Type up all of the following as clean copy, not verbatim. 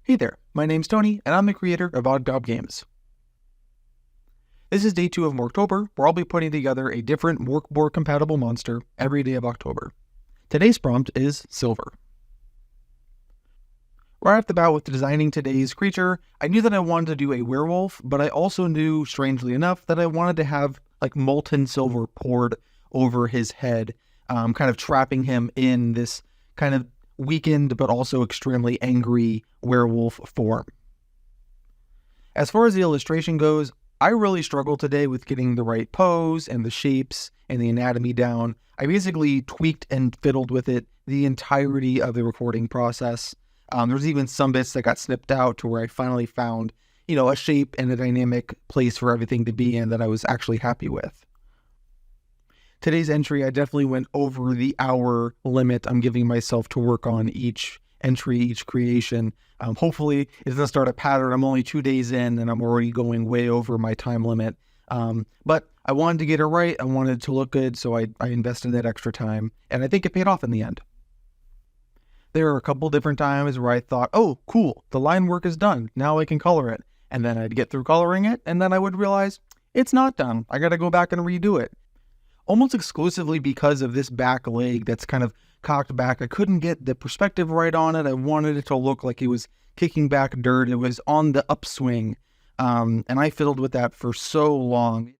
Hey there, my name's Tony, and I'm the creator of Odd Gob Games. This is day 2 of Morktober, where I'll be putting together a different Morkborg compatible monster every day of October. Today's prompt is silver. Right off the bat with designing today's creature, I knew that I wanted to do a werewolf, but I also knew, strangely enough, that I wanted to have like molten silver poured over his head, kind of trapping him in this kind of weakened but also extremely angry werewolf form. As far as the illustration goes, I really struggled today with getting the right pose and the shapes and the anatomy down. I basically tweaked and fiddled with it the entirety of the recording process. There's even some bits that got snipped out to where I finally found, a shape and a dynamic place for everything to be in that I was actually happy with. Today's entry, I definitely went over the hour limit I'm giving myself to work on each entry, each creation. Hopefully it doesn't start a pattern. I'm only 2 days in and I'm already going way over my time limit. But I wanted to get it right. I wanted it to look good, so I invested that extra time, and I think it paid off in the end. There are a couple different times where I thought, oh, cool, the line work is done. Now I can color it. And then I'd get through coloring it, and then I would realize it's not done. I got to go back and redo it. Almost exclusively because of this back leg that's kind of cocked back. I couldn't get the perspective right on it. I wanted it to look like it was kicking back dirt. It was on the upswing. And I fiddled with that for so long.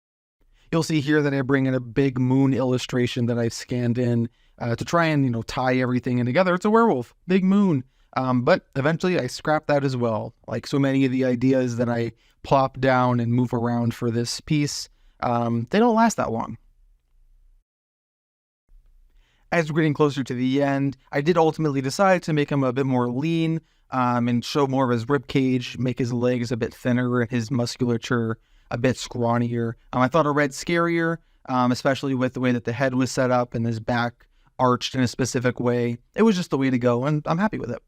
You'll see here that I bring in a big moon illustration that I scanned in to try and, tie everything in together. It's a werewolf, big moon. But eventually I scrapped that as well. Like so many of the ideas that I plop down and move around for this piece, they don't last that long. As we're getting closer to the end, I did ultimately decide to make him a bit more lean and show more of his rib cage, make his legs a bit thinner and his musculature a bit scrawnier. I thought a red scarier, especially with the way that the head was set up and his back arched in a specific way. It was just the way to go, and I'm happy with it.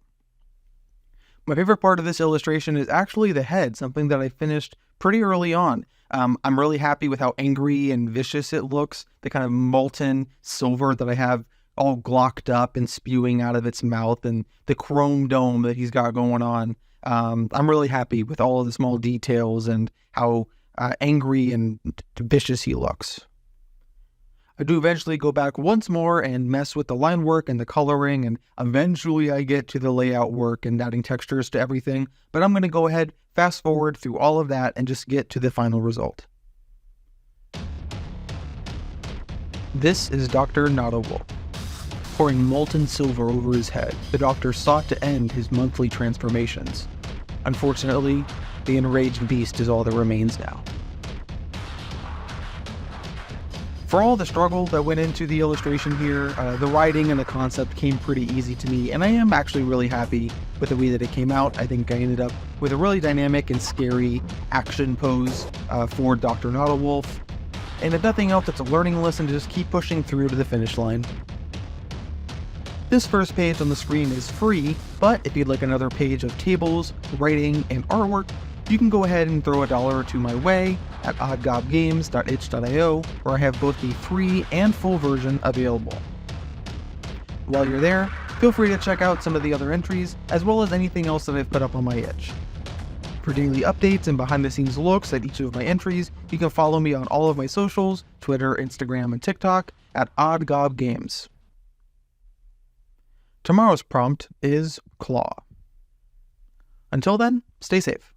My favorite part of this illustration is actually the head, something that I finished pretty early on. I'm really happy with how angry and vicious it looks, the kind of molten silver that I have all glocked up and spewing out of its mouth, and the chrome dome that he's got going on. I'm really happy with all of the small details and how angry and vicious he looks. I do eventually go back once more and mess with the line work and the coloring, and eventually I get to the layout work and adding textures to everything, but I'm going to go ahead, fast forward through all of that, and just get to the final result. This is Dr. Nautawolf. Pouring molten silver over his head, the doctor sought to end his monthly transformations. Unfortunately, the enraged beast is all that remains now. For all the struggle that went into the illustration here, the writing and the concept came pretty easy to me, and I am actually really happy with the way that it came out. I think I ended up with a really dynamic and scary action pose for Dr. Nautawolf, and if nothing else, it's a learning lesson to just keep pushing through to the finish line. This first page on the screen is free, but if you'd like another page of tables, writing, and artwork, you can go ahead and throw $1 or $2 my way at oddgobgames.itch.io, where I have both the free and full version available. While you're there, feel free to check out some of the other entries, as well as anything else that I've put up on my itch. For daily updates and behind-the-scenes looks at each of my entries, you can follow me on all of my socials, Twitter, Instagram, and TikTok at oddgobgames. Tomorrow's prompt is Claw. Until then, stay safe.